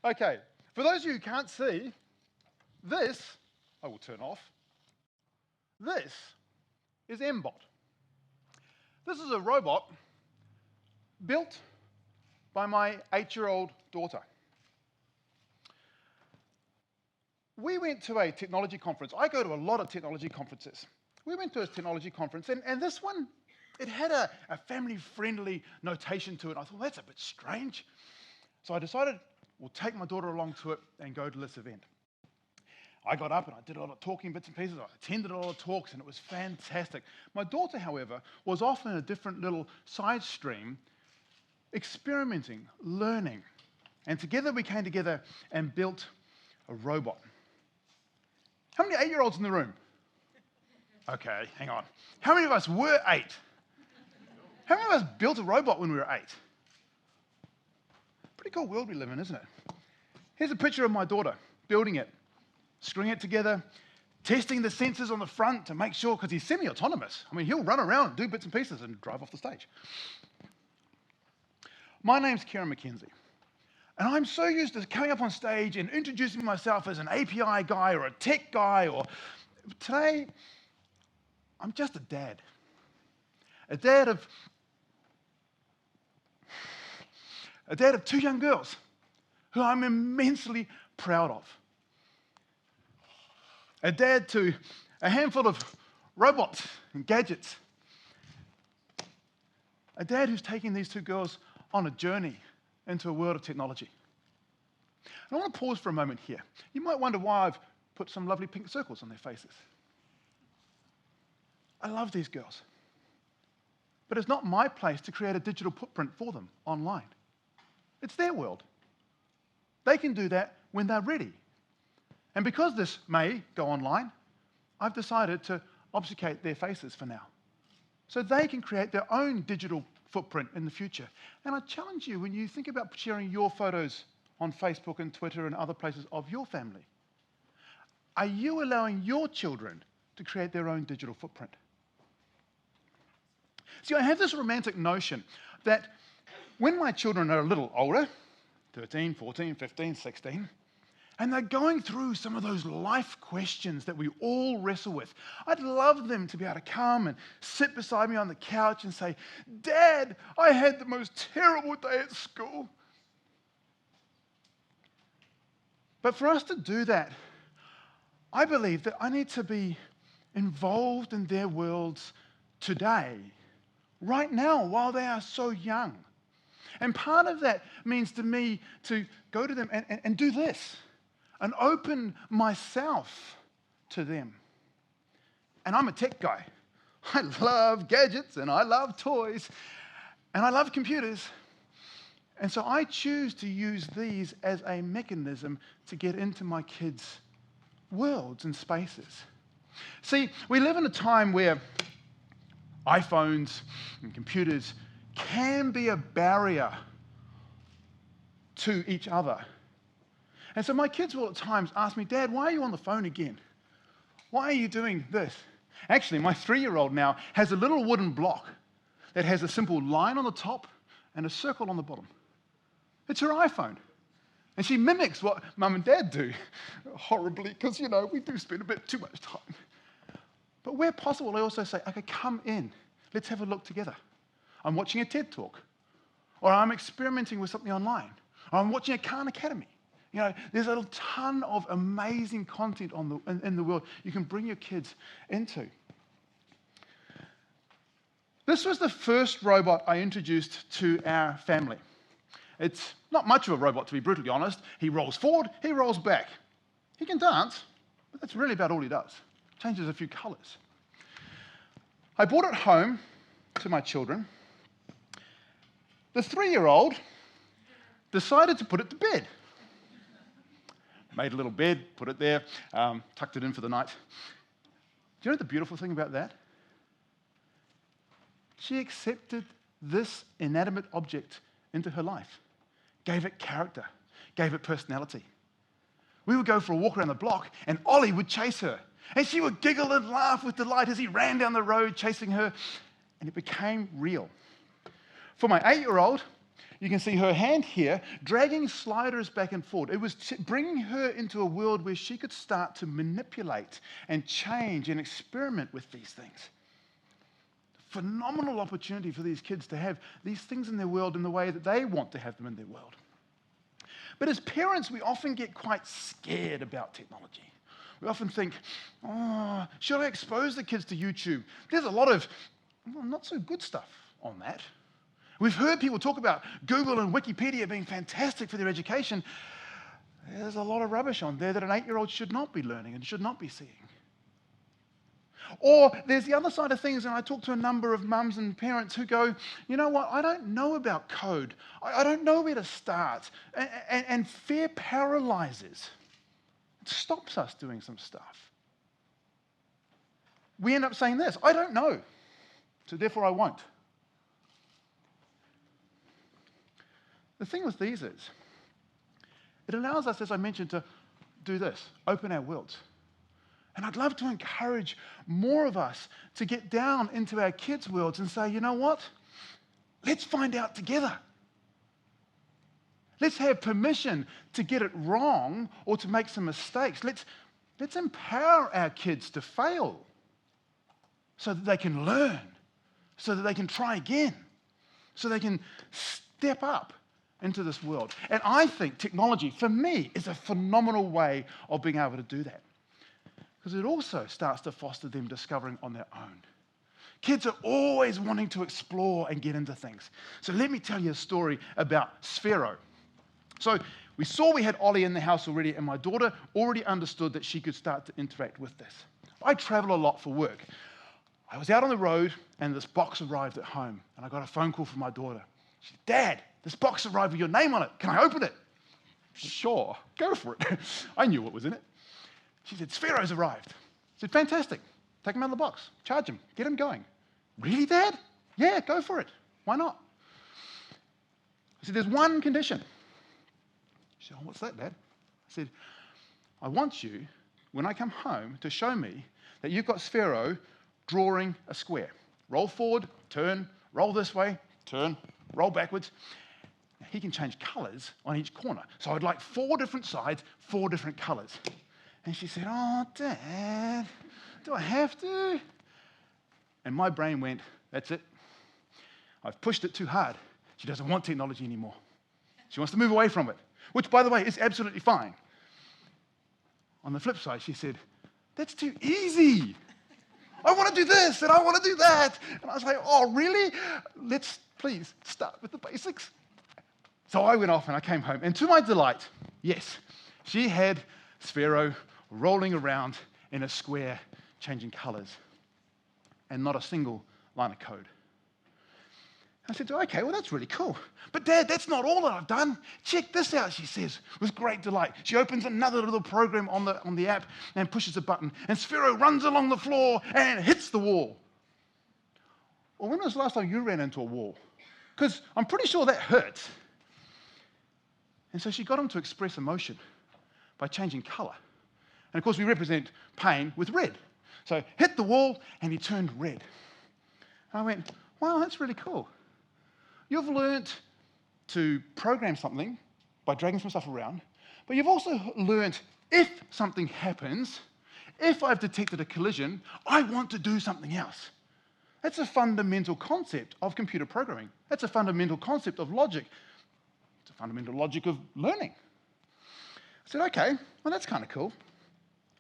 Okay, for those of you who can't see, this, I will turn off, this is MBot. This is a robot built by my 8-year-old daughter. We went to a technology conference. I go to a lot of technology conferences. We went to a technology conference, and this one, it had a family-friendly notation to it. I thought, that's a bit strange. So I decided we'll take my daughter along to it and go to this event. I got up and I did a lot of talking bits and pieces. I attended a lot of talks, and it was fantastic. My daughter, however, was off in a different little side stream, experimenting, learning. And together we came together and built a robot. How many 8-year-olds in the room? Okay, hang on. How many of us were 8? How many of us built a robot when we were 8? Pretty cool world we live in, isn't it? Here's a picture of my daughter building it, screwing it together, testing the sensors on the front to make sure, because he's semi-autonomous. I mean, he'll run around and do bits and pieces and drive off the stage. My name's Keran McKenzie. And I'm so used to coming up on stage and introducing myself as an API guy or a tech guy, or today, I'm just a dad. A dad of 2 young girls who I'm immensely proud of. A dad to a handful of robots and gadgets. A dad who's taking these 2 girls on a journey into a world of technology. And I want to pause for a moment here. You might wonder why I've put some lovely pink circles on their faces. I love these girls. But it's not my place to create a digital footprint for them online. It's their world. They can do that when they're ready. And because this may go online, I've decided to obfuscate their faces for now, so they can create their own digital footprint in the future. And I challenge you, when you think about sharing your photos on Facebook and Twitter and other places of your family, are you allowing your children to create their own digital footprint? See, I have this romantic notion that when my children are a little older, 13, 14, 15, 16, and they're going through some of those life questions that we all wrestle with, I'd love them to be able to come and sit beside me on the couch and say, "Dad, I had the most terrible day at school." But for us to do that, I believe that I need to be involved in their worlds today, right now, while they are so young. And part of that means to me to go to them and do this, and open myself to them. And I'm a tech guy. I love gadgets, and I love toys, and I love computers. And so I choose to use these as a mechanism to get into my kids' worlds and spaces. See, we live in a time where iPhones and computers can be a barrier to each other. And so my kids will at times ask me, "Dad, why are you on the phone again? Why are you doing this?" Actually, my 3-year-old now has a little wooden block that has a simple line on the top and a circle on the bottom. It's her iPhone. And she mimics what Mum and Dad do, horribly, because, we do spend a bit too much time. But where possible, I also say, "Okay, come in. Let's have a look together. I'm watching a TED Talk, or I'm experimenting with something online, or I'm watching a Khan Academy." There's a ton of amazing content in the world you can bring your kids into. This was the first robot I introduced to our family. It's not much of a robot, to be brutally honest. He rolls forward, he rolls back. He can dance, but that's really about all he does. Changes a few colors. I brought it home to my children. The 3-year-old decided to put it to bed. Made a little bed, put it there, tucked it in for the night. Do you know the beautiful thing about that? She accepted this inanimate object into her life, gave it character, gave it personality. We would go for a walk around the block, and Ollie would chase her, and she would giggle and laugh with delight as he ran down the road chasing her, and it became real. For my 8-year-old, You can see her hand here dragging sliders back and forth. It was bringing her into a world where she could start to manipulate and change and experiment with these things. Phenomenal opportunity for these kids to have these things in their world in the way that they want to have them in their world. But as parents, we often get quite scared about technology. We often think, should I expose the kids to YouTube? There's a lot of not so good stuff on that. We've heard people talk about Google and Wikipedia being fantastic for their education. There's a lot of rubbish on there that an 8-year-old should not be learning and should not be seeing. Or there's the other side of things, and I talk to a number of mums and parents who go, you know what, I don't know about code. I don't know where to start. And fear paralyzes. It stops us doing some stuff. We end up saying this, I don't know, so therefore I won't. The thing with these is, it allows us, as I mentioned, to do this, open our worlds. And I'd love to encourage more of us to get down into our kids' worlds and say, you know what? Let's find out together. Let's have permission to get it wrong or to make some mistakes. Let's empower our kids to fail so that they can learn, so that they can try again, so they can step up into this world. And I think technology, for me, is a phenomenal way of being able to do that. Because it also starts to foster them discovering on their own. Kids are always wanting to explore and get into things. So let me tell you a story about Sphero. So we had Ollie in the house already, and my daughter already understood that she could start to interact with this. I travel a lot for work. I was out on the road, and this box arrived at home, and I got a phone call from my daughter. She said, Dad, this box arrived with your name on it. Can I open it? Sure, go for it. I knew what was in it. She said, Sphero's arrived. I said, fantastic. Take him out of the box. Charge him. Get him going. Really, Dad? Yeah, go for it. Why not? I said, there's one condition. She said, what's that, Dad? I said, I want you, when I come home, to show me that you've got Sphero drawing a square. Roll forward, turn, roll this way, turn, roll backwards. He can change colours on each corner. So I'd like 4 different sides, 4 different colours. And she said, oh, Dad, do I have to? And my brain went, that's it. I've pushed it too hard. She doesn't want technology anymore. She wants to move away from it, which, by the way, is absolutely fine. On the flip side, she said, that's too easy. I want to do this, and I want to do that. And I was like, oh, really? Let's please start with the basics. So I went off, and I came home. And to my delight, yes, she had Sphero rolling around in a square, changing colours, and not a single line of code. I said, okay, well, that's really cool. But Dad, that's not all that I've done. Check this out, she says, with great delight. She opens another little program on the app and pushes a button, and Sphero runs along the floor and hits the wall. Well, when was the last time you ran into a wall? Because I'm pretty sure that hurts. And so she got him to express emotion by changing colour. And of course, we represent pain with red. So hit the wall, and he turned red. And I went, wow, that's really cool. You've learnt to program something by dragging some stuff around, but you've also learnt if something happens, if I've detected a collision, I want to do something else. That's a fundamental concept of computer programming. That's a fundamental concept of logic. It's a fundamental logic of learning. I said, okay, well, that's kind of cool.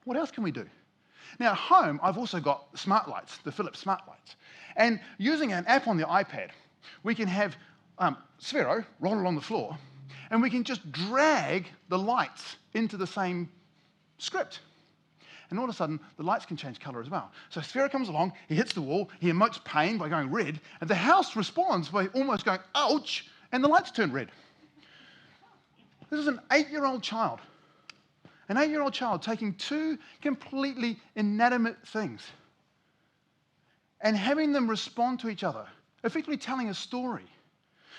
What else can we do? Now, at home, I've also got smart lights, the Philips smart lights. And using an app on the iPad, we can have Sphero roll along the floor, and we can just drag the lights into the same script. And all of a sudden, the lights can change colour as well. So Sphero comes along, he hits the wall, he emotes pain by going red, and the house responds by almost going, ouch, and the lights turn red. This is an 8-year-old child. An 8-year-old child taking 2 completely inanimate things and having them respond to each other, effectively telling a story.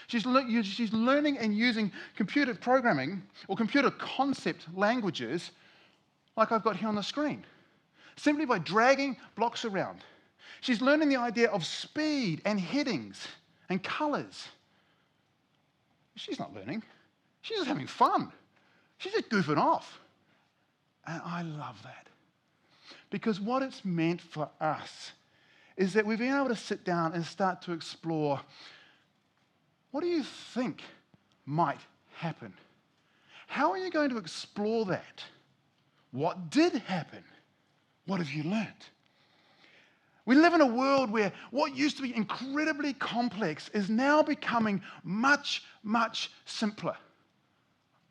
She's learning and using computer programming or computer concept languages like I've got here on the screen, simply by dragging blocks around. She's learning the idea of speed and headings and colours. she's not learning. She's just having fun. She's just goofing off. And I love that. Because what it's meant for us is that we've been able to sit down and start to explore, what do you think might happen? How are you going to explore that? What did happen? What have you learned? We live in a world where what used to be incredibly complex is now becoming much, much simpler.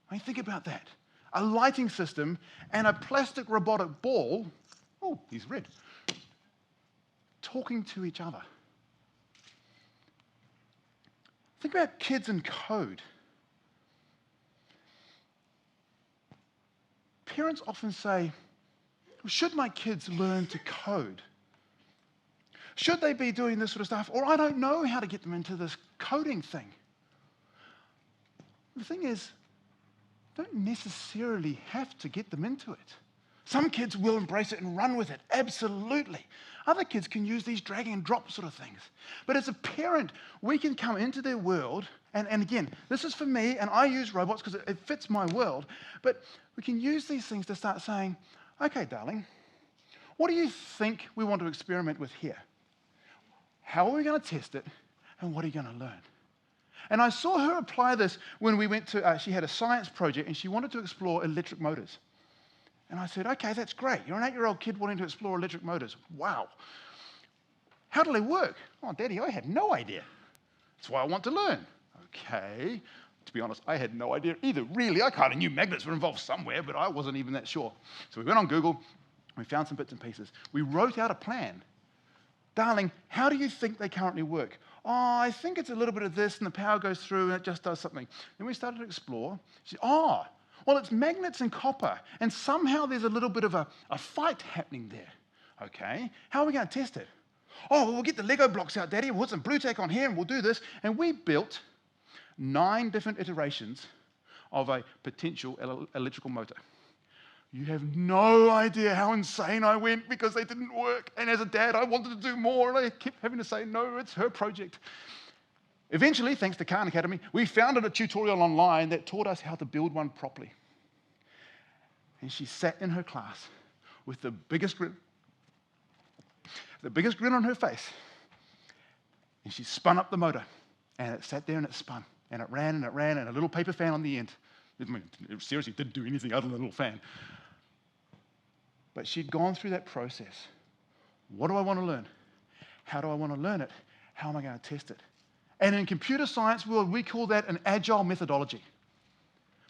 I mean, think about that. A lighting system and a plastic robotic ball, oh, he's red, talking to each other. Think about kids and code. Parents often say, should my kids learn to code? Should they be doing this sort of stuff? Or I don't know how to get them into this coding thing. The thing is, don't necessarily have to get them into it. Some kids will embrace it and run with it, absolutely. Other kids can use these drag and drop sort of things. But as a parent, we can come into their world, and again, this is for me, and I use robots because it fits my world, but we can use these things to start saying, okay, darling, what do you think we want to experiment with here? How are we going to test it, and what are you going to learn? And I saw her apply this when we went to, she had a science project, and she wanted to explore electric motors. And I said, okay, that's great. You're an 8-year-old kid wanting to explore electric motors. Wow. How do they work? Oh, Daddy, I had no idea. That's why I want to learn. Okay. To be honest, I had no idea either. Really, I kind of knew magnets were involved somewhere, but I wasn't even that sure. So we went on Google. We found some bits and pieces. We wrote out a plan. Darling, how do you think they currently work? Oh, I think it's a little bit of this, and the power goes through, and it just does something. Then we started to explore. She said, oh, well, it's magnets and copper, and somehow there's a little bit of a fight happening there. Okay, how are we going to test it? Oh, well, we'll get the Lego blocks out, Daddy, we'll put some blue tack on here, and we'll do this. And we built 9 different iterations of a potential electrical motor. You have no idea how insane I went because they didn't work. And as a dad, I wanted to do more, and I kept having to say, no, it's her project. Eventually, thanks to Keran Academy, we found a tutorial online that taught us how to build one properly. And she sat in her class with the biggest grin on her face. And she spun up the motor, and it sat there and it spun, and it ran, and a little paper fan on the end. I mean, it seriously didn't do anything other than a little fan. But she'd gone through that process. What do I want to learn? How do I want to learn it? How am I going to test it? And in computer science world, we call that an agile methodology.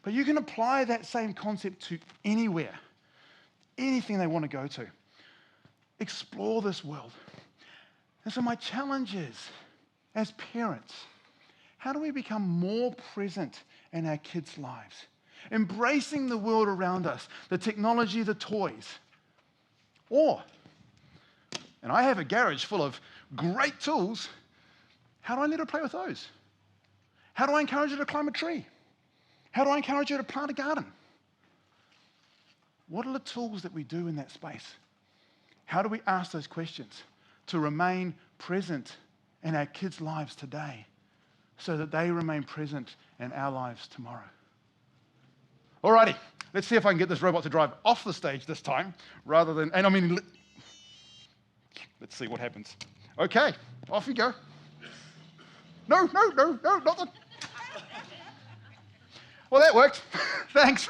But you can apply that same concept to anywhere, anything they want to go to. Explore this world. And so my challenge is, as parents, how do we become more present in our kids' lives? Embracing the world around us, the technology, the toys. Or, and I have a garage full of great tools, how do I let her play with those? How do I encourage her to climb a tree? How do I encourage her to plant a garden? What are the tools that we do in that space? How do we ask those questions to remain present in our kids' lives today so that they remain present in our lives tomorrow? Alrighty, let's see if I can get this robot to drive off the stage this time rather than, and I mean, let's see what happens. Okay, off you go. No, not the... Well, that worked. Thanks.